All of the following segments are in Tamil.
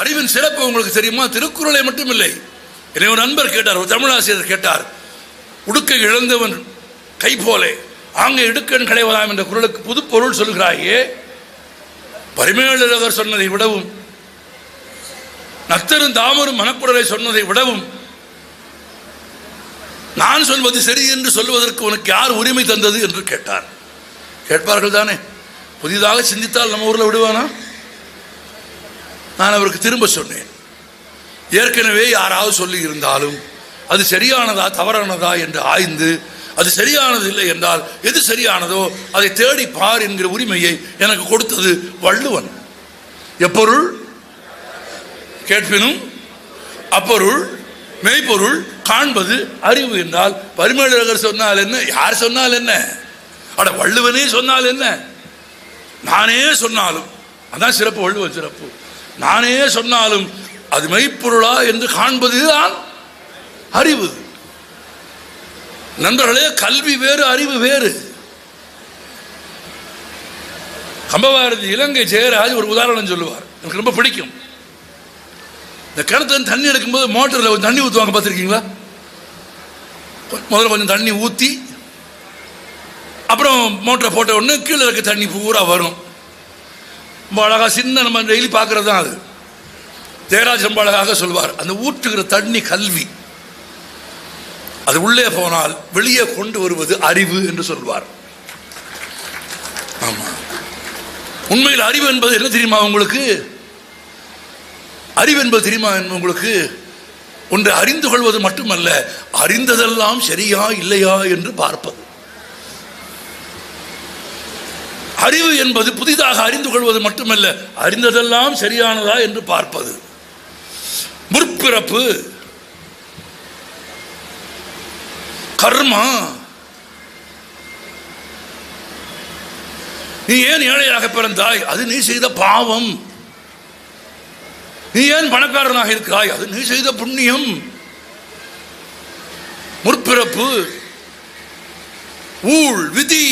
அறிவின் சிறப்பு உங்களுக்கு தெரியுமா? திருக்குறளை மட்டும் இல்லை. என்னை ஒரு நண்பர் கேட்டார், ஒரு தமிழாசிரியர் கேட்டார், உடுக்கை இழந்தவன் கை போலே ஆங்க இடுக்கன் கிடைவதாம் என்ற குறளுக்கு புது பொருள் சொல்கிறாயே, பரிமேலழகர் சொன்னதை விடவும் நத்தரும் தாமரும் மனக்குடலை சொன்னதை விடவும் நான் சொல்வது சரி என்று சொல்வதற்கு உனக்கு யார் உரிமை தந்தது என்று கேட்டார். கேட்பார்கள் தானே, புதிதாக சிந்தித்தால் நம்ம ஊரில் விடுவானா? நான் அவருக்கு திரும்ப சொன்னேன், ஏற்கனவே யாராவது சொல்லி இருந்தாலும் அது சரியானதா தவறானதா என்று ஆய்ந்து அது சரியானது இல்லை என்றால் எது சரியானதோ அதை தேடி பார் என்கிற உரிமையை எனக்கு கொடுத்தது வள்ளுவன். எப்பொருள் கேட்பினும் அப்பொருள் மெய்ப்பொருள் காண்பது அறிவு என்றால் பரிமேலழகர் சொன்னால் என்ன, யார் சொன்னால் என்ன, அட வள்ளுவனே சொன்னால் என்ன, நானே சொன்னாலும் அதான் சிறப்பு, வள்ளுவன் சிறப்பு. நானே சொன்னாலும் அது மெய்ப்பொருளா என்று காண்பதுதான் அறிவு. நண்பர்களே, கல்வி வேறு அறிவு வேறு. கம்பபாரதி இலங்கை ஜெயராஜ் ஒரு உதாரணம் சொல்லுவார், எனக்கு ரொம்ப பிடிக்கும். இந்த கிணத்துல தண்ணி எடுக்கும்போது மோட்டரில் கொஞ்சம் தண்ணி ஊற்றுவாங்க, பார்த்துருக்கீங்களா? முதல்ல கொஞ்சம் தண்ணி ஊற்றி அப்புறம் மோட்டரை போட்ட உடனே கீழே இருக்க தண்ணி பூரா வரும். ரொம்ப அழகாக சின்ன நம்ம டெய்லி பார்க்கறது தான் அது. ஜெயராஜ் ரொம்ப அழகாக சொல்வார், அந்த ஊற்றுகிற தண்ணி கல்வி, அது உள்ளே போனால் வெளியே கொண்டு வருவது அறிவு என்று சொல்வார். ஆமா, உண்மையில் அறிவு என்பது என்ன தெரியுமா உங்களுக்கு? அறிவு என்பது தெரியுமா உங்களுக்கு? ஒன்றை அறிந்து கொள்வது மட்டுமல்ல, அறிந்ததெல்லாம் சரியா இல்லையா என்று பார்ப்பது. அறிவு என்பது புதிதாக அறிந்து கொள்வது மட்டுமல்ல, அறிந்ததெல்லாம் சரியானதா என்று பார்ப்பது. முற்பிறப்பு, கர்மா, நீ ஏன் ஏழையாக பிறந்தாய், அது நீ செய்த பாவம். நீ ஏன் பணக்காரனாக இருக்கிறாய், அது நீ செய்த புண்ணியம். முற்பிறப்பு, ஊழ், விதி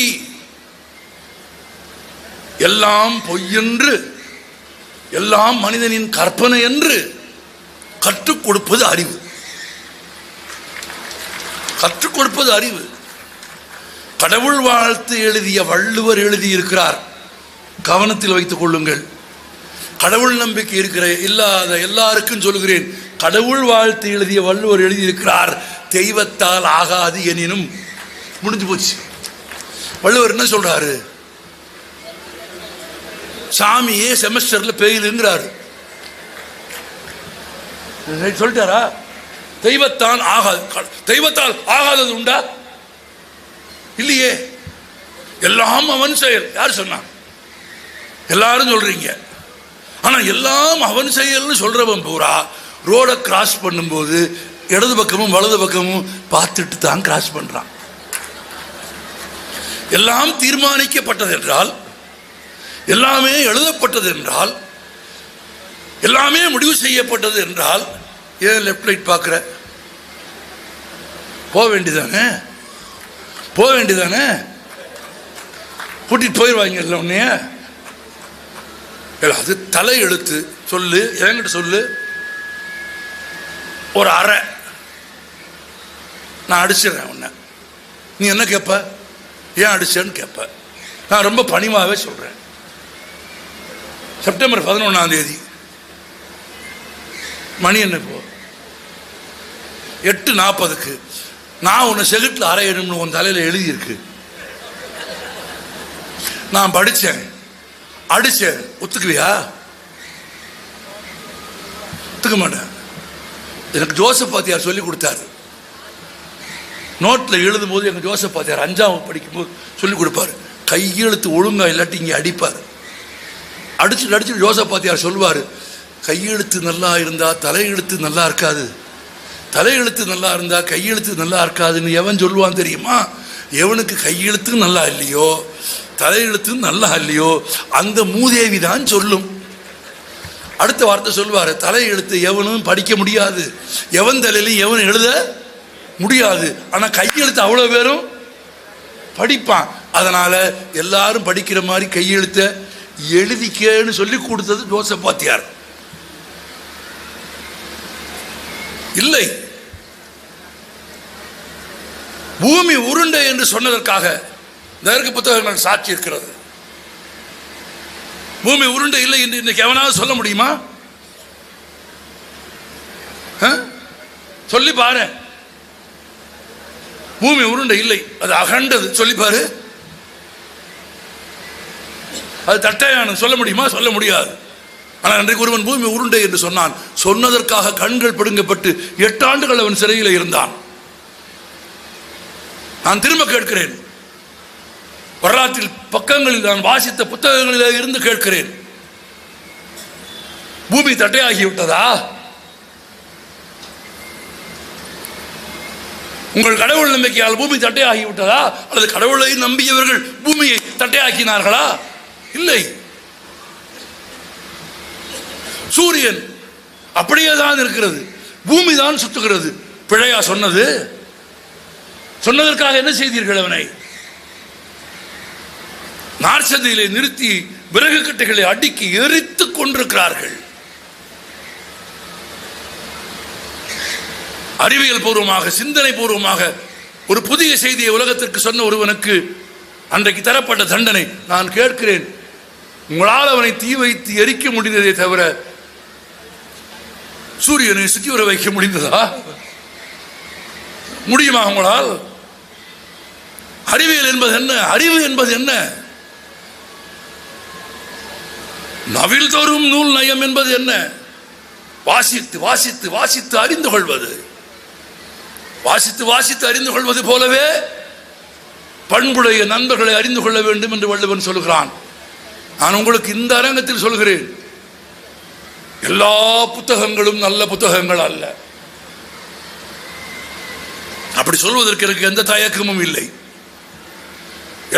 எல்லாம் பொய்யென்று, எல்லாம் மனிதனின் கற்பனை என்று கற்றுக் கொடுப்பது அறிவு. கற்றுக் கொடுப்பது அறிவு. கடவுள் வாழ்த்து எழுதிய வள்ளுவர் எழுதியிருக்கிறார், கவனத்தில் வைத்துக் கொள்ளுங்கள். கடவுள் நம்பிக்கை இருக்கிற இல்லாத எல்லாருக்கும் சொல்கிறேன், கடவுள் வாழ்த்து எழுதிய வள்ளுவர் எழுதியிருக்கிறார், தெய்வத்தால் ஆகாது எனினும். முடிஞ்சு போச்சு. வள்ளுவர் என்ன சொல்றாரு? சாமியே செமஸ்டர்ல பெயிலுங்கிறாரு. சொல்லிட்டாரா? தெய்வத்தால் ஆகாது, தெய்வத்தால் ஆகாதது உண்டா? இல்லையே. எல்லாம் அவன் செயல். யார் சொன்னா? எல்லாரும் சொல்றீங்க. ஆனா எல்லாம் அவன் செயல்னு சொல்றவன் பூரா ரோட கிராஸ் பண்ணும்போது இடது பக்கமும் வலது பக்கமும் பார்த்துட்டு தான் கிராஸ் பண்றான். எல்லாம் தீர்மானிக்கப்பட்டது என்றால், எல்லாமே எழுதப்பட்டது என்றால், எல்லாமே முடிவு செய்யப்பட்டது என்றால், ஏன் லெஃப்ட் ரைட் பார்க்குற? போக வேண்டியதானே, போக வேண்டியதானே, கூட்டிட்டு போயிடுவாங்க உன்னைய. அது தலை எழுத்து. சொல்லு, என்கிட்ட சொல்லு. ஒரு அறை நான் அடிச்சிடறேன் உன்னை, நீ என்ன கேட்ப? ஏன் அடிச்சேன்னு கேட்ப. நான் ரொம்ப பணிவாகவே சொல்றேன். செப்டம்பர் 11 மணி என்ன இப்போ 8:40 நான் உன்னை செகுட்டில் அறையணும்னு உன் தலையில் எழுதியிருக்கு. நான் படித்தேன், அடிச்சேன், ஒத்துக்குவியா? ஒத்துக்க மாட்டேன். எனக்கு ஜோசப் பாத்தியார் சொல்லி கொடுத்தாரு. நோட்டில் எழுதும் போது எங்கள் ஜோசப் பாத்தியார் 5ஆம் படிக்கும்போது சொல்லி கொடுப்பாரு, கையெழுத்து ஒழுங்கா இல்லாட்டி இங்கே அடிப்பார். அடிச்சு ஜோசப் பாத்தியார் சொல்லுவார், கையெழுத்து நல்லா இருந்தா தலையெழுத்து நல்லா இருக்காது, தலையெழுத்து நல்லா இருந்தா கையெழுத்து நல்லா இருக்காதுன்னு எவன் சொல்லுவான் தெரியுமா? எவனுக்கு கையெழுத்து நல்லா இல்லையோ தலையெழுத்து நல்லா இல்லையோ அந்த மூதேவி தான் சொல்லும். அடுத்த வார்த்தை சொல்லுவார், தலையெழுத்து எவனும் படிக்க முடியாது, எவன் தலையிலும் எவன் எழுத முடியாது, ஆனா கையெழுத்து அவ்வளவு பேரும் படிப்பான். அதனால எல்லாரும் படிக்கிற மாதிரி கையெழுத்த எழுதிக்கன்னு சொல்லி கொடுத்தது ஜோசப் பாத்தியார். இல்லை. பூமி உருண்டை என்று சொன்னதற்காக இதற்கு புத்தகங்கள் சாட்சி இருக்கிறது. பூமி உருண்டை இல்லை என்று இன்னைக்கு எவனாவது சொல்ல முடியுமா? சொல்லி பாரு. பூமி உருண்டை இல்லை, அது அகண்டது. சொல்லி பாரு. அது தட்டையான சொல்ல முடியுமா? சொல்ல முடியாது. ஆனால் அன்றைக்கு ஒருவன் பூமி உருண்டை என்று சொன்னான். சொன்னதற்காக கண்கள் பிடுங்கப்பட்டு 8 ஆண்டுகள் அவன் சிறையில் இருந்தான். நான் திரும்ப கேட்கிறேன், வரலாற்றில் பக்கங்களில் நான் வாசித்த புத்தகங்களில் இருந்து கேட்கிறேன், பூமி தட்டையாகிவிட்டதா? உங்கள் கடவுள் நம்பிக்கையால் பூமி தட்டையாகிவிட்டதா? அல்லது கடவுளை நம்பியவர்கள் பூமியை தட்டையாக்கினார்களா? இல்லை. சூரியன் அப்படியே தான் இருக்கிறது, பூமி தான் சுத்துகிறது. பிழையா சொன்னது? சொன்னதற்காக என்ன செய்தீர்கள்? அவனை நார்ச்சந்தையிலே நிறுத்தி விறகு கட்டைகளை அடுக்கி எரித்துக் கொண்டிருக்கிறார்கள். அறிவியல் பூர்வமாக, சிந்தனை பூர்வமாக ஒரு புதிய செய்தியை உலகத்திற்கு சொன்ன ஒருவனுக்கு அன்றைக்கு தரப்பட்ட தண்டனை. நான் கேட்கிறேன், உங்களால் அவனை தீ வைத்து எரிக்க முடிந்ததே தவிர சூரியனை சுற்றி வர வைக்க முடிந்ததா? முடியுமா உங்களால்? அறிவியல் என்பது என்ன? அறிவு என்பது என்ன? நவில் தோறும் நூல் நயம் என்பது என்ன? வாசித்து வாசித்து வாசித்து அறிந்து கொள்வது. வாசித்து வாசித்து அறிந்து கொள்வது போலவே பண்புடைய நண்பர்களை அறிந்து கொள்ள வேண்டும் என்று வள்ளுவன் சொல்கிறான். நான் உங்களுக்கு இந்த அரங்கத்தில் சொல்கிறேன், எல்லா புத்தகங்களும் நல்ல புத்தகங்கள் அல்ல. அப்படி சொல்வதற்கு எனக்கு எந்த தயக்கமும் இல்லை.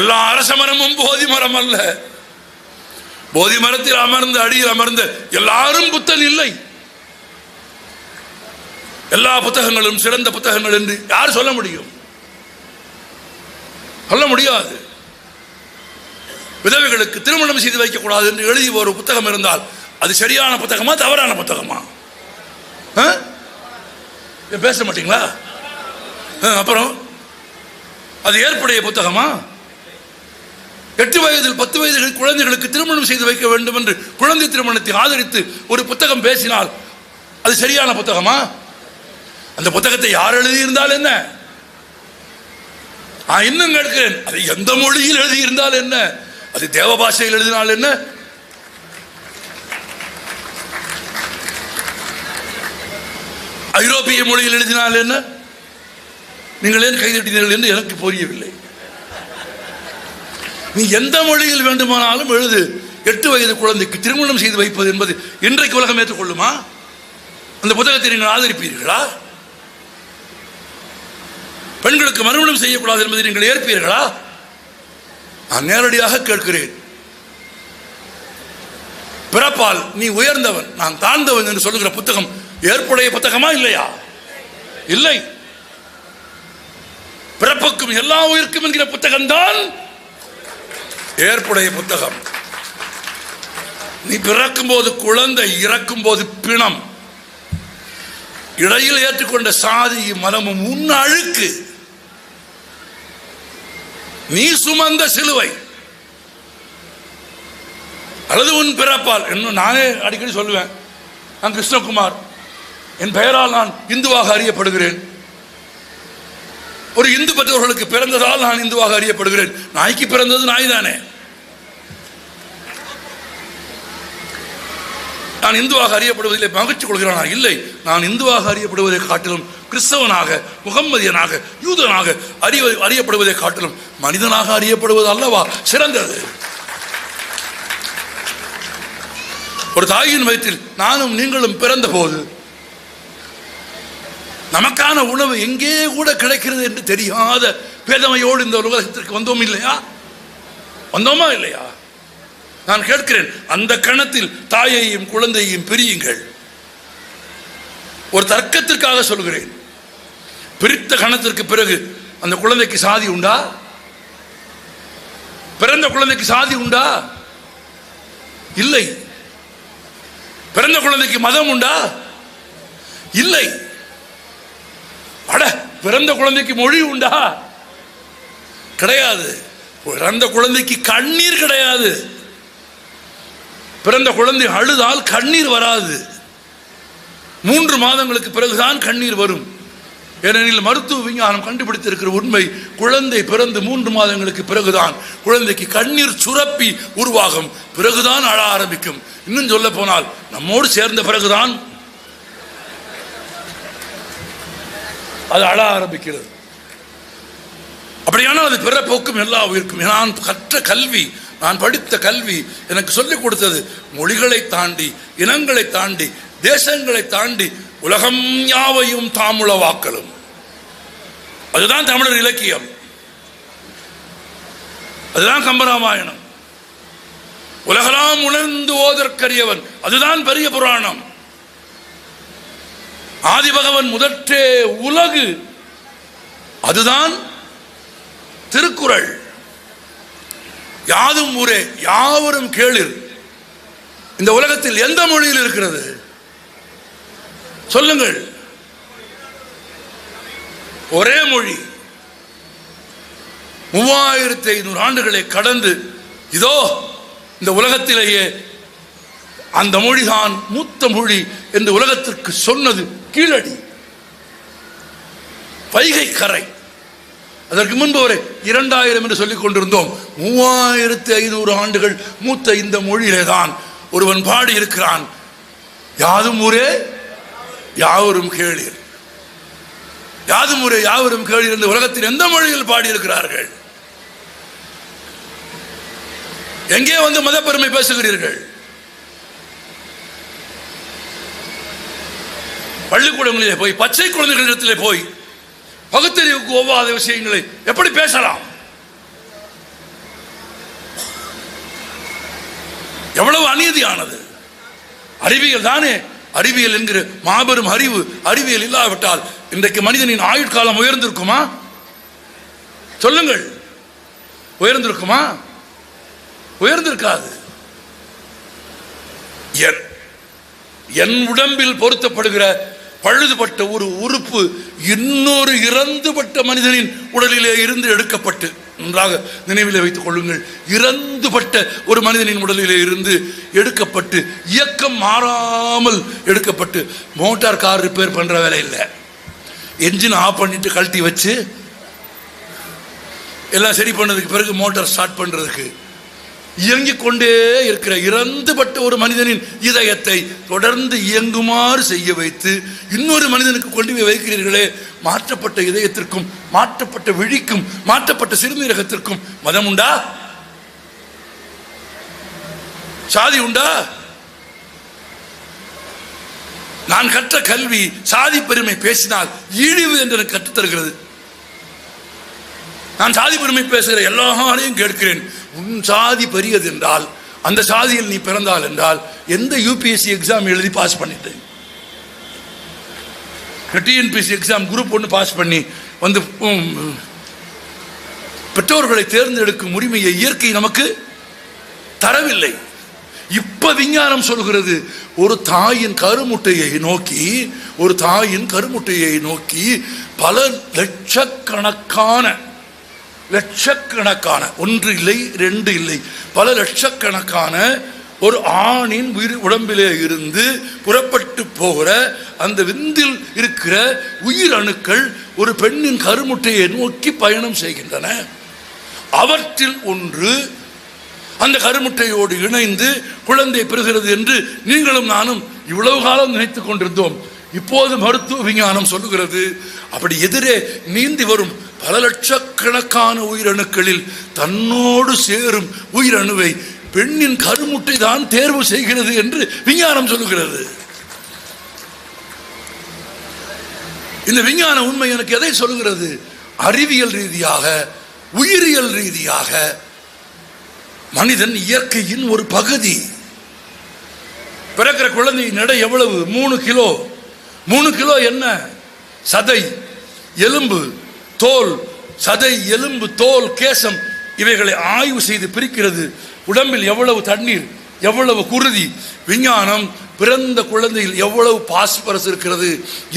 எல்லா அரச மரமும் போதி மரம் அல்ல. போதி மரத்தில் அமர்ந்த அடியில் அமர்ந்த எல்லாரும் புத்தன் இல்லை. எல்லா புத்தகங்களும் சிறந்த புத்தகங்கள் என்று யார் சொல்ல முடியும்? சொல்ல முடியாது. விதவைகளுக்கு திருமணம் செய்து வைக்கக்கூடாது என்று எழுதி ஒரு புத்தகம் இருந்தால் அது சரியான புத்தகமா தவறான புத்தகமா? பேச மாட்டீங்களா? அப்புறம் அது ஏற்புடைய புத்தகமா? 8 வயதில் 10 வயது குழந்தைகளுக்கு திருமணம் செய்து வைக்க வேண்டும் என்று குழந்தை திருமணத்தை ஆதரித்து ஒரு புத்தகம் பேசினால் அது சரியான புத்தகமா? அந்த புத்தகத்தை யார் எழுதியிருந்தால் என்ன? இன்னும் கேட்கிறேன், அது எந்த மொழியில் எழுதியிருந்தால் என்ன? அது தேவ பாஷையில் எழுதினால் என்ன? ஐரோப்பிய மொழியில் எழுதினால் என்ன? நீங்கள் ஏன் கைதட்டினீர்கள் என்று எனக்கு புரியவில்லை. நீ எந்த மொழியில் வேண்டுமானாலும் எழுது. 8 வயது குழந்தைக்கு திருமணம் செய்து வைப்பது என்பது இன்றைக்கு உலகம் ஏற்றுக்கொள்ளுமா? அந்த புத்தகத்தை நீங்கள் ஆதரிப்பீர்களா? பெண்களுக்கு மறுமணம் செய்யக்கூடாது என்பதை நீங்கள் ஏற்பீர்களா? நான் நேரடியாக கேட்கிறேன். பிறப்பால் நீ உயர்ந்தவன், நான் தாழ்ந்தவன் என்று சொல்லுகிற புத்தகம் ஏற்புடைய புத்தகமா இல்லையா? இல்லை. பிறப்புக்கும் எல்லா உயிர்க்கும் என்கிற புத்தகம் தான் ஏற்புடைய புத்தகம். நீ பிறக்கும் போது குழந்தை, இறக்கும் போது பிணம், இடையில் ஏற்றுக்கொண்ட சாதியும் மதமும் உன் அழுக்கு, நீ சுமந்த சிலுவை, அல்லது உன் பிறப்பால். இன்னும் நானே அடிக்கடி சொல்லுவேன், நான் கிருஷ்ணகுமார், என் பெயரால் நான் இந்துவாக அறியப்படுகிறேன். ஒரு இந்து பெற்றவர்களுக்கு பிறந்ததால் நான் இந்துவாக அறியப்படுகிறேன். நாய்க்கு பிறந்தது நாய் தானே. நான் இந்துவாக அறியப்படுவதிலே மகிழ்ச்சி கொள்கிறானா? இல்லை. நான் இந்துவாக அறியப்படுவதை காட்டிலும் கிறிஸ்தவனாக, முகம்மதியனாக, யூதனாக அறியப்படுவதை காட்டிலும் மனிதனாக அறியப்படுவது அல்லவா சிறந்தது? ஒரு தாயின் வயிற்றில் நானும் நீங்களும் பிறந்த போது நமக்கான உணவு எங்கே கூட கிடைக்கிறது என்று தெரியாத பேதமையோடு இந்த உலகத்திற்கு வந்தோம் இல்லையா? வந்தோமா இல்லையா? நான் கேட்கிறேன், அந்த கணத்தில் தாயையும் குழந்தையையும் பிரியுங்கள். ஒரு தர்க்கத்திற்காக சொல்கிறேன். பிரித்த கணத்திற்கு பிறகு அந்த குழந்தைக்கு சாதி உண்டா? பிறந்த குழந்தைக்கு சாதி உண்டா? இல்லை. பிறந்த குழந்தைக்கு மதம் உண்டா? இல்லை. அட, பிறந்த குழந்தைக்கு மொழி உண்டா? கிடையாது. பிறந்த குழந்தைக்கு கண்ணீர் கிடையாது. பிறந்த குழந்தை அழுதால் கண்ணீர் வராது. 3 மாதங்களுக்கு பிறகுதான் கண்ணீர் வரும். ஏனெனில் மருத்துவ விஞ்ஞானம் கண்டுபிடித்திருக்கிற உண்மை, குழந்தை பிறந்து 3 மாதங்களுக்கு பிறகுதான் குழந்தைக்கு கண்ணீர் சுரப்பி உருவாகும். பிறகுதான் அழ ஆரம்பிக்கும். இன்னும் சொல்ல போனால் நம்மோடு சேர்ந்த பிறகுதான் அது அழ ஆரம்பிக்கிறது. அப்படியானால் அது பிறப்போக்கும் எல்லா உயிருக்கும். நான் கற்ற கல்வி, நான் படித்த கல்வி எனக்கு சொல்லிக் கொடுத்தது மொழிகளை தாண்டி, இனங்களை தாண்டி, தேசங்களை தாண்டி உலகம் யாவையும் தாமுளவாக்கலும். அதுதான் தமிழர் இலக்கியம், அதுதான் கம்பராமாயணம். உலகலாம் உணர்ந்து ஓதற்கரியவன், அதுதான் பெரிய புராணம். ஆதிபகவன் முதற்றே உலகு, அதுதான் திருக்குறள். யாதும் ஊரே யாவரும் கேளிர். இந்த உலகத்தில் எந்த மொழியில் இருக்கிறது சொல்லுங்கள்? ஒரே மொழி. 3500 ஆண்டுகளை கடந்து இதோ இந்த உலகத்திலேயே அந்த மொழிதான் மூத்த மொழி என்று உலகத்திற்கு சொன்னது கீழடி, வைகை கரை. அதற்கு முன்பு வரை 2000 என்று சொல்லிக் கொண்டிருந்தோம். 3500 ஆண்டுகள் மூத்த இந்த மொழியிலே தான் ஒருவன் பாடி இருக்கிறான், யாதும் ஊரே யாவரும் கேளீர். யாதும் ஊரே யாவரும் கேளீர் என்று உலகத்தில் எந்த மொழியில் பாடியிருக்கிறார்கள்? எங்கே வந்து மத பெருமை பேசுகிறீர்கள்? பள்ளிக்கூடங்களிலே போய், பச்சை குழந்தைகளிடத்திலே போய் பகுத்தறிவுக்கு ஒவ்வாத விஷயங்களை எப்படி பேசலாம்? எவ்வளவு அநீதியானது! அறிவியல் தானே, அறிவியல் என்கிற மாபெரும் அறிவு. அறிவியல் இல்லாவிட்டால் இன்றைக்கு மனிதனின் ஆயுட்காலம் உயர்ந்திருக்குமா? சொல்லுங்கள், உயர்ந்திருக்குமா? உயர்ந்திருக்காது. என் உடம்பில் பொருத்தப்படுகிற பழுதுபட்ட ஒரு உறுப்பு இன்னொரு இறந்துபட்ட மனிதனின் உடலிலே இருந்து எடுக்கப்பட்டு, நன்றாக நினைவிலே வைத்துக் கொள்ளுங்கள், இறந்துபட்ட ஒரு மனிதனின் உடலிலே இருந்து எடுக்கப்பட்டு, இயக்கம் மாறாமல் எடுக்கப்பட்டு, மோட்டார் கார் ரிப்பேர் பண்ற வேலை இல்லை, என்ஜின் ஆஃப் பண்ணிட்டு கழட்டி வச்சு எல்லாம் சரி பண்ணதுக்கு பிறகு மோட்டார் ஸ்டார்ட் பண்றதுக்கு இயங்கிக் கொண்டே இருக்கிற இறந்துபட்ட ஒரு மனிதனின் இதயத்தை தொடர்ந்து இயங்குமாறு செய்ய வைத்து இன்னொரு மனிதனுக்கு கொண்டு போய் வைக்கிறீர்களே. மாற்றப்பட்ட இதயத்திற்கும், மாற்றப்பட்ட விழிக்கும், மாற்றப்பட்ட சிறுநீரகத்திற்கும் மதம் உண்டா? சாதி உண்டா? நான் கற்ற கல்வி சாதி பெருமை பேசினால் இழிவு என்று எனக்கு கற்றுத்தருகிறது. நான் சாதி பெருமை பேசுகிற எல்லாரையும் கேட்கிறேன், உன் சாதி பெரியது என்றால், அந்த சாதியில் நீ பிறந்தால் என்றால் எந்த யூபிஎஸ்சி எக்ஸாம் எழுதி பாஸ் பண்ணிட்டேன்? டிஎன்பிஎஸ்சி எக்ஸாம் குரூப் 1 பாஸ் பண்ணி வந்து பெற்றோர்களை தேர்ந்தெடுக்கும் உரிமையை இயற்கை நமக்கு தரவில்லை. இப்ப விஞ்ஞானம் சொல்கிறது, ஒரு தாயின் கருமுட்டையை நோக்கி, ஒரு தாயின் கருமுட்டையை நோக்கி பல லட்சக்கணக்கான 1 இல்லை 2 இல்லை, பல லட்சக்கணக்கான ஒரு ஆணின் உடம்பிலே இருந்து புறப்பட்டு போகிற அந்த விந்தில் இருக்கிற உயிர் அணுக்கள் ஒரு பெண்ணின் கருமுட்டையை நோக்கி பயணம் செய்கின்றன. அவற்றில் ஒன்று அந்த கருமுட்டையோடு இணைந்து குழந்தை பெறுகிறது என்று நீங்களும் நானும் இவ்வளவு காலம் நினைத்துக் கொண்டிருந்தோம். இப்போது மருத்துவ விஞ்ஞானம் சொல்லுகிறது, அப்படி எதிரே நீந்தி வரும் பல லட்சக்கணக்கான உயிரணுக்களில் தன்னோடு சேரும் உயிரணுவை பெண்ணின் கருமுட்டை தான் தேர்வு செய்கிறது என்று விஞ்ஞானம் சொல்லுகிறது. இந்த விஞ்ஞான உண்மை எனக்கு எதை சொல்லுகிறது? அறிவியல் ரீதியாக, உயிரியல் ரீதியாக மனிதன் இயற்கையின் ஒரு பகுதி. பிறக்கிற குழந்தையின் எடை எவ்வளவு? 3 கிலோ. 3 கிலோ என்ன? சதை, எலும்பு, தோல். சதை, எலும்பு, தோல், கேசம் இவைகளை ஆய்வு செய்து பிரிக்கிறது. உடம்பில் எவ்வளவு தண்ணீர், எவ்வளவு குருதி. விஞ்ஞானம் பிறந்த குழந்தையில் எவ்வளவு பாஸ்பரஸ் இருக்கிறது,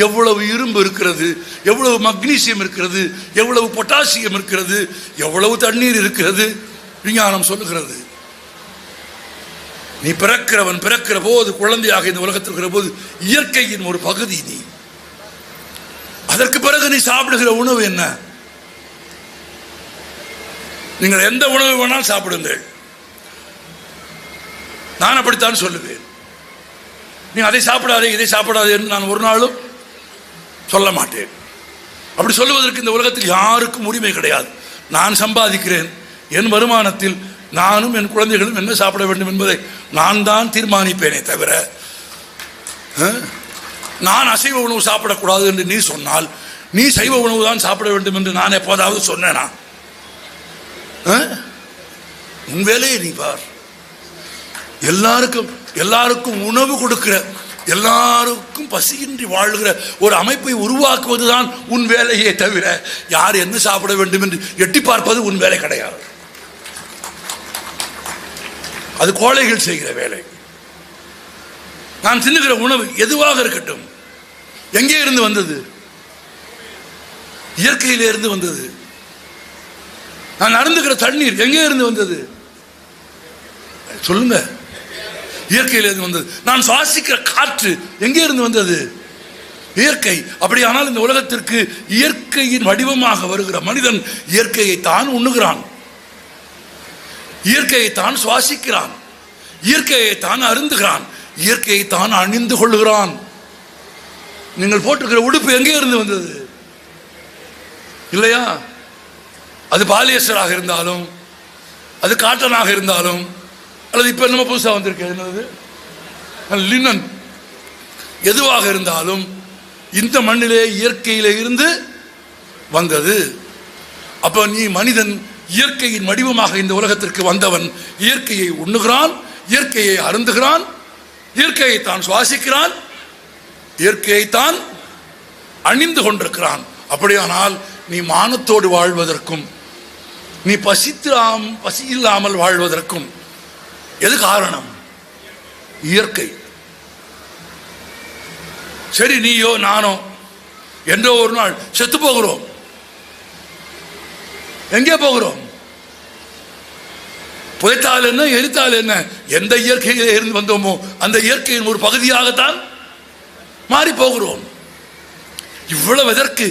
எவ்வளவு இரும்பு இருக்கிறது, எவ்வளவு மக்னீசியம் இருக்கிறது, எவ்வளவு பொட்டாசியம் இருக்கிறது, எவ்வளவு தண்ணீர் இருக்கிறது விஞ்ஞானம் சொல்லுகிறது. நீ பிறக்கிற போது, குழந்தையாக இந்த உலகத்தில் இருக்கிற போது இயற்கையின் ஒரு பகுதி நீ. அதற்கு பிறகு நீ சாப்பிடுகிற உணவு என்ன? நீங்கள் எந்த உணவு வேணாலும் சாப்பிடுங்கள், நான் அப்படித்தான் சொல்லுவேன். நீ அதை சாப்பிடாதே இதை சாப்பிடாதே என்று நான் ஒரு நாளும் சொல்ல மாட்டேன். அப்படி சொல்லுவதற்கு இந்த உலகத்தில் யாருக்கும் உரிமை கிடையாது. நான் சம்பாதிக்கிறேன், என் வருமானத்தில் நானும் என் குழந்தைகளும் என்ன சாப்பிட வேண்டும் என்பதை நான் தான் தீர்மானிப்பேனே தவிர, நான் அசைவ உணவு சாப்பிடக்கூடாது என்று நீ சொன்னால் நீ சைவ உணவு தான் சாப்பிட வேண்டும் என்று நான் எப்போதாவது சொன்னேனா? உன் வேலையை நீ பார். எல்லாருக்கும் உணவு கொடுக்கிற, எல்லாருக்கும் பசியின்றி வாழ்கிற ஒரு அமைப்பை உருவாக்குவதுதான் உன் வேலையே தவிர யார் என்ன சாப்பிட வேண்டும் என்று எட்டி பார்ப்பது உன் வேலை கிடையாது. அது கோழைகள் செய்கிற வேலை. நான் தின்னுகிற உணவு எதுவாக இருக்கட்டும், எங்கே இருந்து வந்தது? இயற்கையிலே இருந்து வந்தது. நான் அருந்துகிற தண்ணீர் எங்கே இருந்து வந்தது? சொல்லுங்க. இயற்கையில இருந்து வந்தது. நான் சுவாசிக்கிற காற்று எங்கே இருந்து வந்தது? இயற்கை. அப்படியானால் இந்த உலகத்திற்கு இயற்கையின் வடிவமாக வருகிற மனிதன் இயற்கையை தான் உண்ணுகிறான், இயற்கையை தான் சுவாசிக்கிறான், இயற்கையை தான் அருந்துகிறான், இயற்கையை தான் அணிந்து கொள்ளுகிறான். நீங்கள் போட்டிருக்கிற உடுப்பு எங்கே இருந்து வந்தது? இல்லையா? அது பாலியஸ்டராக இருந்தாலும், அது காட்டனாக இருந்தாலும், அல்லது இப்ப நம்ம புதுசா வந்திருக்க என்னது லினன், எதுவாக இருந்தாலும் இந்த மண்ணிலே இயற்கையிலே இருந்து வந்தது. அப்ப நீ மனிதன் இயற்கையின் வடிவமாக இந்த உலகத்திற்கு வந்தவன். இயற்கையை உண்ணுகிறான், இயற்கையை அருந்துகிறான், இயற்கையை தான் சுவாசிக்கிறான், இயற்கையை தான் அணிந்து கொண்டிருக்கிறான். அப்படியானால் நீ மானத்தோடு வாழ்வதற்கும், நீ பசி இல்லாமல் வாழ்வதற்கும் எது காரணம்? இயற்கை. சரி, நீயோ நானோ என்றோ ஒரு நாள் செத்து போகிறோம். எங்கே போகிறோம்? புதைத்தால் என்ன, எரித்தால் என்ன, எந்த இயற்கையிலே இருந்து வந்தோமோ அந்த இயற்கையின் ஒரு பகுதியாகத்தான் மாறி போகிறோம். இவ்வளவு எதற்கு?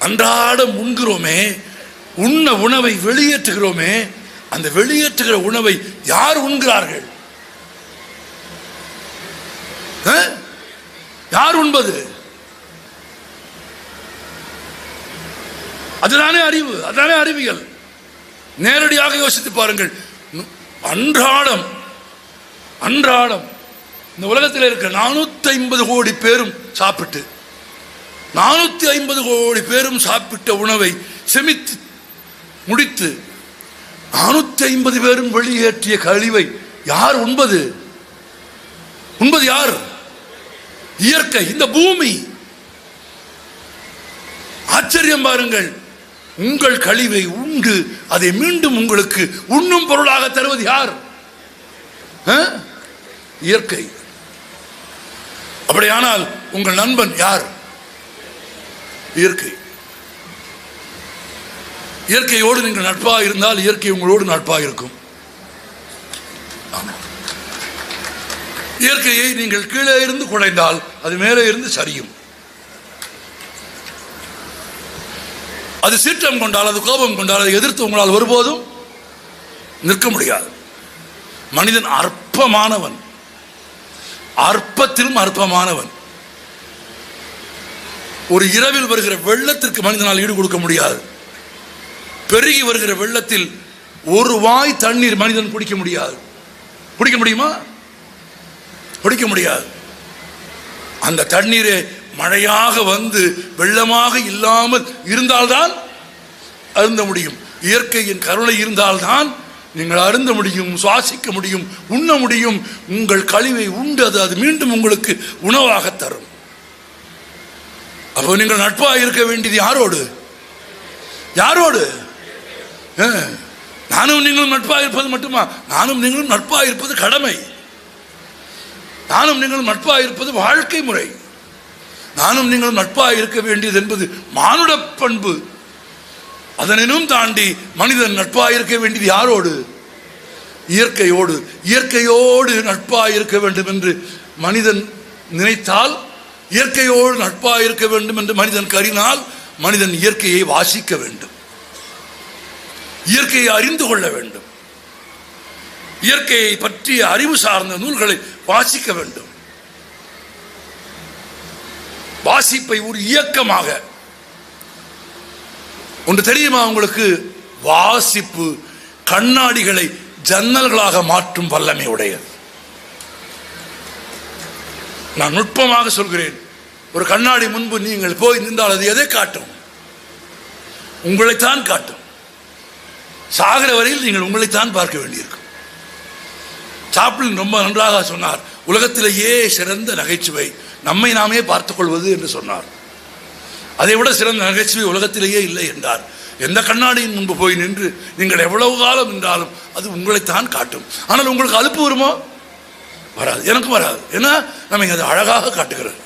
அன்றாடம் உண்கிறோமே, உண்ண உணவை வெளியேற்றுகிறோமே, அந்த வெளியேற்றுகிற உணவை யார் உண்கிறார்கள்? யார் உண்பது? அதுதானே அறிவு, அதுதானே அறிவியல். நேரடியாக யோசித்து பாருங்கள். அன்றாடம் இந்த உலகத்தில் இருக்கிற 450 கோடி பேரும் சாப்பிட்டு, 450 கோடி பேரும் சாப்பிட்ட உணவை செமித்து முடித்து 450 பேரும் வெளியேற்றிய கழிவை யார் உண்பது? உண்பது யார்? இயற்கை, இந்த பூமி. ஆச்சரியம் பாருங்கள். உங்கள் கழிவை உண்டு அதை மீண்டும் உங்களுக்கு உண்ணும் பொருளாக தருவது யார்? இயற்கை. அப்படியானால் உங்கள் நண்பன் யார்? இயற்கை. இயற்கையோடு நீங்கள் நட்பாக இருந்தால் இயற்கை உங்களோடு நட்பாக இருக்கும். இயற்கையை நீங்கள் கீழே இருந்து குடைந்தால் அது மேலே இருந்து சரியும். அது சீற்றம் கொண்டால், அது கோபம் கொண்டால், அதை எதிர்த்து உங்களால் ஒருபோதும் நிற்க முடியாது. மனிதன் அற்பமானவன், அற்பத்திலும் அற்பமானவன். ஒரு இரவில் வருகிற வெள்ளத்திற்கு மனிதனால் ஈடு கொடுக்க முடியாது. பெருகி வருகிற வெள்ளத்தில் ஒரு வாய் தண்ணீர் மனிதன் குடிக்க முடியாது. குடிக்க முடியுமா? குடிக்க முடியாது. அந்த தண்ணீரை மழையாக வந்து வெள்ளமாக இல்லாமல் இருந்தால்தான் அருந்த முடியும். இயற்கையின் கருணை இருந்தால்தான் நீங்கள் அருந்த முடியும், சுவாசிக்க முடியும், உண்ண முடியும். உங்கள் கழிவை உண்டு அது மீண்டும் உங்களுக்கு உணவாக தரும். அப்போ நீங்கள் நட்பாக இருக்க வேண்டியது யாரோடு? யாரோடு? நானும் நீங்களும் நட்பாக இருப்பது மட்டுமா? நானும் நீங்களும் நட்பாக இருப்பது கடமை. நானும் நீங்களும் நட்பாக இருப்பது வாழ்க்கை முறை. நானும் நீங்களும் நட்பாக இருக்க வேண்டியது என்பது மானுட பண்பு. அதனும் தாண்டி மனிதன் நட்பாக இருக்க வேண்டியது யாரோடு? இயற்கையோடு. இயற்கையோடு நட்பாக இருக்க வேண்டும் என்று மனிதன் நினைத்தால், இயற்கையோடு நட்பாக இருக்க வேண்டும் என்று மனிதன் கருதினால், மனிதன் இயற்கையை வாசிக்க வேண்டும், இயற்கையை அறிந்து கொள்ள வேண்டும், இயற்கையை பற்றிய அறிவு சார்ந்த நூல்களை வாசிக்க வேண்டும். வாசிப்பை ஒரு இயக்கமாக. ஒன்று தெரியுமா உங்களுக்கு? வாசிப்பு கண்ணாடிகளை ஜன்னல்களாக மாற்றும் வல்லமை உடையது. நான் நுட்பமாக சொல்கிறேன். ஒரு கண்ணாடி முன்பு நீங்கள் போய் நின்றால் அது எதை காட்டும்? உங்களைத்தான் காட்டும். சாகிற வரையில் நீங்கள் உங்களைத்தான் பார்க்க வேண்டியிருக்கும். சாப்ளின் ரொம்ப நன்றாக சொன்னார், உலகத்திலேயே சிறந்த நகைச்சுவை நம்மை நாமே பார்த்துக் கொள்வது என்று சொன்னார். அதை விட சிறந்த நகைச்சுவை உலகத்திலேயே இல்லை என்றார். எந்த கண்ணாடியின் முன்பு போய் நின்று நீங்கள் எவ்வளவு காலம் நின்றாலும் அது உங்களைத்தான் காட்டும். ஆனால் உங்களுக்கு அலுப்பு வருமோ? வராது. எனக்கும் வராது. ஏன்னா நம்ம அதை அழகாக காட்டுகிறது.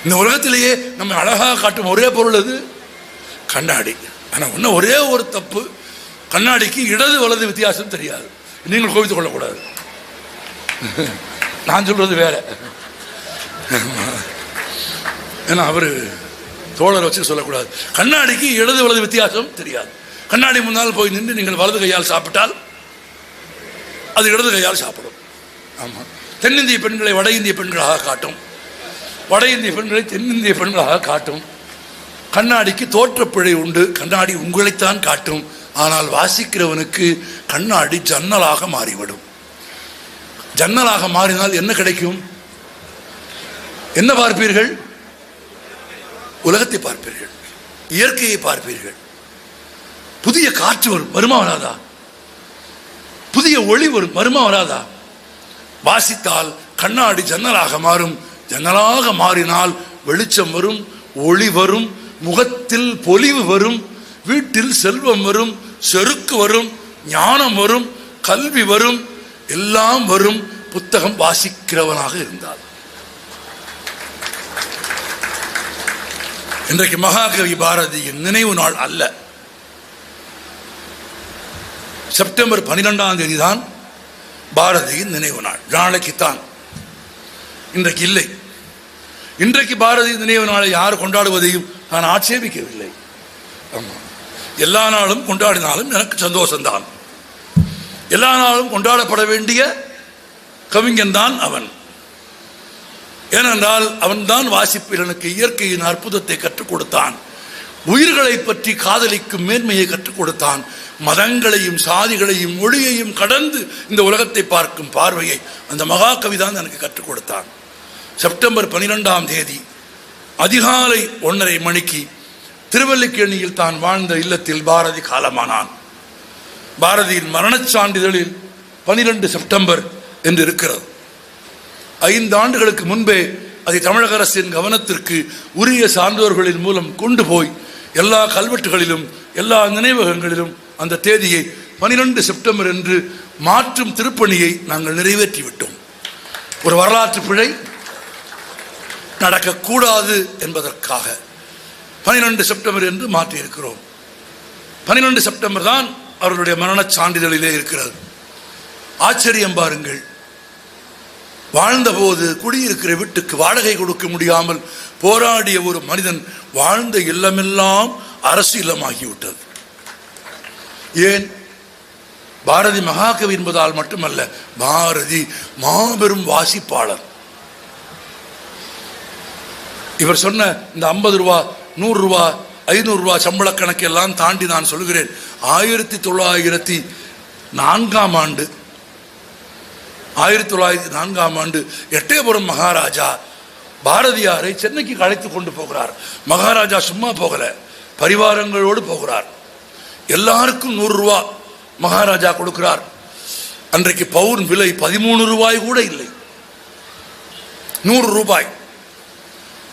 இந்த உலகத்திலேயே நம்ம அழகாக காட்டும் ஒரே பொருள் அது கண்ணாடி. ஆனால் ஒன்றும் ஒரே ஒரு தப்பு, கண்ணாடிக்கு இடது வலது வித்தியாசம் தெரியாது. நீங்கள் கோவித்துக் கொள்ளக்கூடாது. நான் சொல்றது வேற. ஏன்னா அவர் தோழரை வச்சு சொல்லக்கூடாது. கண்ணாடிக்கு இடது வலது வித்தியாசம் தெரியாது. கண்ணாடி முன்னால் போய் நின்று நீங்கள் வலது கையால் சாப்பிட்டால் அது இடது கையால் சாப்பிடும். ஆமாம். தென்னிந்திய பெண்களை வட இந்திய பெண்களாக காட்டும், வட இந்திய பெண்களை தென்னிந்திய பெண்களாக காட்டும். கண்ணாடிக்கு தோற்றப்பிழை உண்டு. கண்ணாடி உங்களைத்தான் காட்டும். ஆனால் வாசிக்கிறவனுக்கு கண்ணாடி ஜன்னலாக மாறிவிடும். ஜன்னலாக மாறினால் என்ன கிடைக்கும்? என்ன பார்ப்பீர்கள்? உலகத்தை பார்ப்பீர்கள், இயற்கையை பார்ப்பீர்கள். புதிய காற்று வரும், வருமா வராதா? புதிய ஒளி வரும், வருமா வராதா? வாசித்தால் கண்ணாடி ஜன்னலாக மாறும். ஜன்னலாக மாறினால் வெளிச்சம் வரும், ஒளி வரும், முகத்தில் பொலிவு வரும், வீட்டில் செல்வம் வரும், செருக்கு வரும், ஞானம் வரும், கல்வி வரும், எல்லாம் வரும். புத்தகம் வாசிக்கிறவனாக இருந்தால். இன்றைக்கு மகாகவி பாரதியின் நினைவு நாள் அல்ல. செப்டம்பர் 12ஆம் தேதி தான் பாரதியின் நினைவு நாள். நாளைக்குத்தான், இன்றைக்கு இல்லை. இன்றைக்கு பாரதி நினைவு நாளை யார் கொண்டாடுவதையும் நான் ஆட்சேபிக்கவில்லை. ஆமாம், எல்லா நாளும் கொண்டாடினாலும் எனக்கு சந்தோஷம்தான். எல்லா நாளும் கொண்டாடப்பட வேண்டிய கவிஞன் தான் அவன். ஏனென்றால் அவன்தான் வாசிப்பில் எனக்கு இயற்கையின் அற்புதத்தை கற்றுக் கொடுத்தான், உயிர்களை பற்றி காதலிக்கும் மேன்மையை கற்றுக் கொடுத்தான், மதங்களையும் சாதிகளையும் மொழியையும் கடந்து இந்த உலகத்தை பார்க்கும் பார்வையை அந்த மகாகவி தான் எனக்கு கற்றுக் கொடுத்தான். செப்டம்பர் 12ஆம் தேதி அதிகாலை 1:30 மணிக்கு திருவல்லிக்கேணியில் தான் வாழ்ந்த இல்லத்தில் பாரதி காலமானான். பாரதியின் மரணச் சான்றிதழில் 12 செப்டம்பர் என்று இருக்கிறது. 5 ஆண்டுகளுக்கு முன்பே அதை தமிழக அரசின் கவனத்திற்கு உரிய சான்றோர்களின் மூலம் கொண்டு போய் எல்லா கல்வெட்டுகளிலும் எல்லா நினைவகங்களிலும் அந்த தேதியை 12 செப்டம்பர் என்று மாற்றும் திருப்பணியை நாங்கள் நிறைவேற்றிவிட்டோம். ஒரு வரலாற்று பிழை நடக்கக்கூடாது என்பதற்காக 12 செப்டம்பர் என்று மாற்றியிருக்கிறோம். 12 செப்டம்பர் தான் அவர்களுடைய மரணச் சான்றிதழிலே இருக்கிறது. ஆச்சரியம் பாருங்கள். வாழ்ந்தபோது குடியிருக்கிற வீட்டுக்கு வாடகை கொடுக்க முடியாமல் போராடிய ஒரு மனிதன் வாழ்ந்த இல்லமெல்லாம் அரசு இல்லமாகிவிட்டது. ஏன்? பாரதி மகாகவி என்பதால் மட்டுமல்ல, பாரதி மாபெரும் வாசிப்பாளர். இவர் சொன்ன இந்த 50 ரூபா, 100 ரூபா, 500 ரூபா சம்பள கணக்கெல்லாம் தாண்டி நான் சொல்கிறேன், 1904ஆம் ஆண்டு எட்டயபுரம் மகாராஜா பாரதியாரை சென்னைக்கு அழைத்து கொண்டு போகிறார். மகாராஜா சும்மா போகல, பரிவாரங்களோடு போகிறார். எல்லாருக்கும் 100 ரூபா மகாராஜா கொடுக்கிறார். அன்றைக்கு பவுன் விலை 13 ரூபாய் கூட இல்லை, 100 ரூபாய்.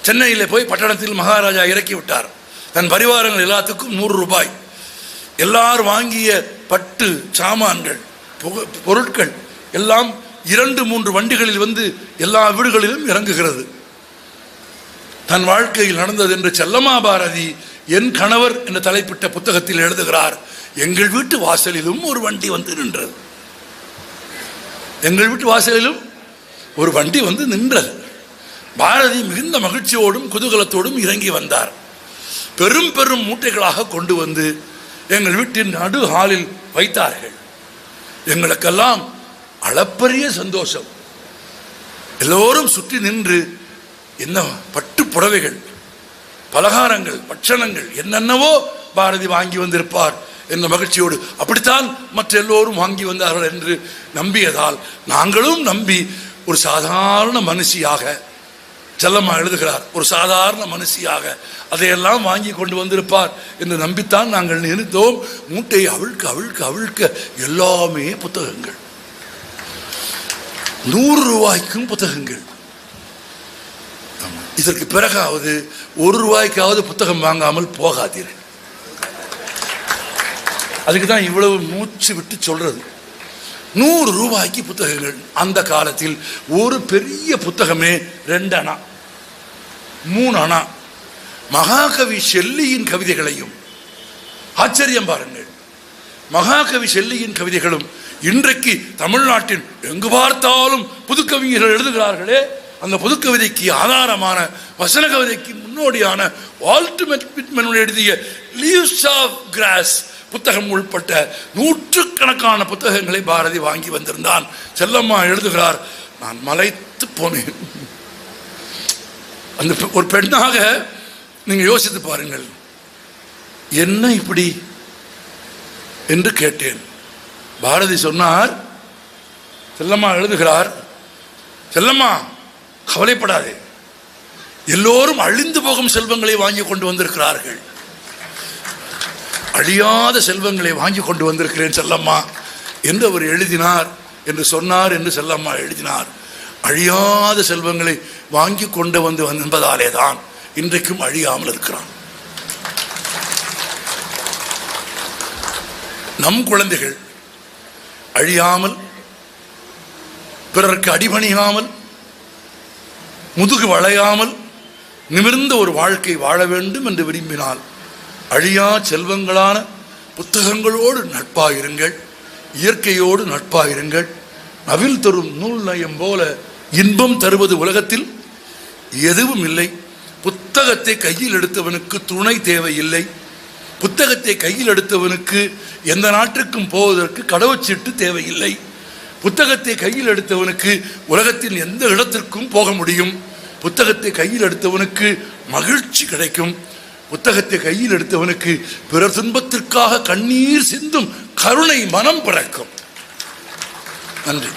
சென்னையில் போய் பட்டணத்தில் மகாராஜா இறக்கி விட்டார். தன் பரிவாரங்கள் எல்லாத்துக்கும் 100 ரூபாய். எல்லாரும் வாங்கிய பட்டு சாமான்கள் பொருட்கள் எல்லாம் 2-3 வண்டிகளில் வந்து எல்லா வீடுகளிலும் இறங்குகிறது. தன் வாழ்க்கையில் நடந்தது என்று செல்லம்மா பாரதி என் கணவர் என்ற தலைப்பிட்ட புத்தகத்தில் எழுதுகிறார். எங்கள் வீட்டு வாசலிலும் ஒரு வண்டி வந்து நின்றது. எங்கள் வீட்டு வாசலிலும் ஒரு வண்டி வந்து நின்றது. பாரதி மிகுந்த மகிழ்ச்சியோடும் குதூகலத்தோடும் இறங்கி வந்தார். பெரும் பெரும் மூட்டைகளாக கொண்டு வந்து எங்கள் வீட்டின் நடு ஹாலில் வைத்தார்கள். எங்களுக்கெல்லாம் அளப்பரிய சந்தோஷம். எல்லோரும் சுற்றி நின்று என்ன பட்டு புடவைகள், பலகாரங்கள், பட்சணங்கள் என்னென்னவோ பாரதி வாங்கி வந்திருப்பார் என்ற மகிழ்ச்சியோடு, அப்படித்தான் மற்ற எல்லோரும் வாங்கி வந்தார்கள் என்று நம்பியதால் நாங்களும் நம்பி ஒரு சாதாரண மனுஷியாக, செல்லம்மா எழுதுகிறார், ஒரு சாதாரண மனுஷியாக அதையெல்லாம் வாங்கி கொண்டு வந்திருப்பார் என்று நம்பித்தான் நாங்கள் நினைத்தோம். மூட்டையை அவிழ்க்க அவிழ்க்க அவிழ்க்க எல்லாமே புத்தகங்கள், 100 ரூபாய்க்கும் புத்தகங்கள். இதற்கு பிறகாவது 1 ரூபாய்க்காவது புத்தகம் வாங்காமல் போகாதீர்கள். அதுக்கு தான் இவ்வளவு மூச்சு விட்டு சொல்றது. 100 ரூபாய்க்கு புத்தகங்கள். அந்த காலத்தில் ஒரு பெரிய புத்தகமே 2 அணா 3 அணா. மகாகவி ஷெல்லியின் கவிதைகளையும், ஆச்சரியம் பாருங்கள், மகாகவி ஷெல்லியின் கவிதைகளும் இன்றைக்கு தமிழ்நாட்டில் எங்கு பார்த்தாலும் புதுக்கவிஞர்கள் எழுதுகிறார்களே, அந்த புதுக்கவிதைக்கு ஆதாரமான வசன கவிதைக்கு முன்னோடியான வால்ட் விட்மன் எழுதிய லீவ்ஸ் ஆஃப் கிராஸ் புத்தகம் உள்பட்ட 100கணக்கான புத்தகங்களை பாரதி வாங்கி வந்திருந்தான். செல்லம்மா எழுதுகிறார், நான் மலைத்து போனேன். அந்த ஒரு பெண்ணாக நீங்க யோசித்து பாருங்கள், என்ன இப்படி என்று கேட்டேன். பாரதி சொன்னார், செல்லம்மா எழுதுகிறார், செல்லம்மா கவலைப்படாதே, எல்லோரும் அழிந்து போகும் செல்வங்களை வாங்கி கொண்டு வந்திருக்கிறார்கள், அழியாத செல்வங்களை வாங்கி கொண்டு வந்திருக்கிறேன் செல்லம்மா என்று அவர் எழுதினார் என்று சொன்னார் என்று செல்லம்மா எழுதினார். அழியாத செல்வங்களை வாங்கி கொண்டு வந்து என்பதாலே தான் இன்றைக்கும் அழியாமல் இருக்கிறான். நம் குழந்தைகள் அழியாமல், பிறருக்கு அடிபணியாமல், முதுகு வளையாமல் நிமிர்ந்த ஒரு வாழ்க்கை வாழ வேண்டும் என்று விரும்பினால் அழியா செல்வங்களான புத்தகங்களோடு நட்பாயிருங்கள், இயற்கையோடு நட்பாயிருங்கள். நவில் தரும் நூல் நயம் போல இன்பம் தருவது உலகத்தில் எதுவும் இல்லை. புத்தகத்தை கையில் எடுத்தவனுக்கு துணை தேவையில்லை. புத்தகத்தை கையில் எடுத்தவனுக்கு எந்த நாட்டிற்கும் போவதற்கு கடவுச்சீட்டு தேவையில்லை. புத்தகத்தை கையில் எடுத்தவனுக்கு உலகத்தின் எந்த இடத்திற்கும் போக முடியும். புத்தகத்தை கையில் எடுத்தவனுக்கு மகிழ்ச்சி கிடைக்கும். புத்தகத்தை கையில் எடுத்தவனுக்கு பிறர் துன்பத்திற்காக கண்ணீர் சிந்தும் கருணை மனம் பிறக்கும். நன்றி.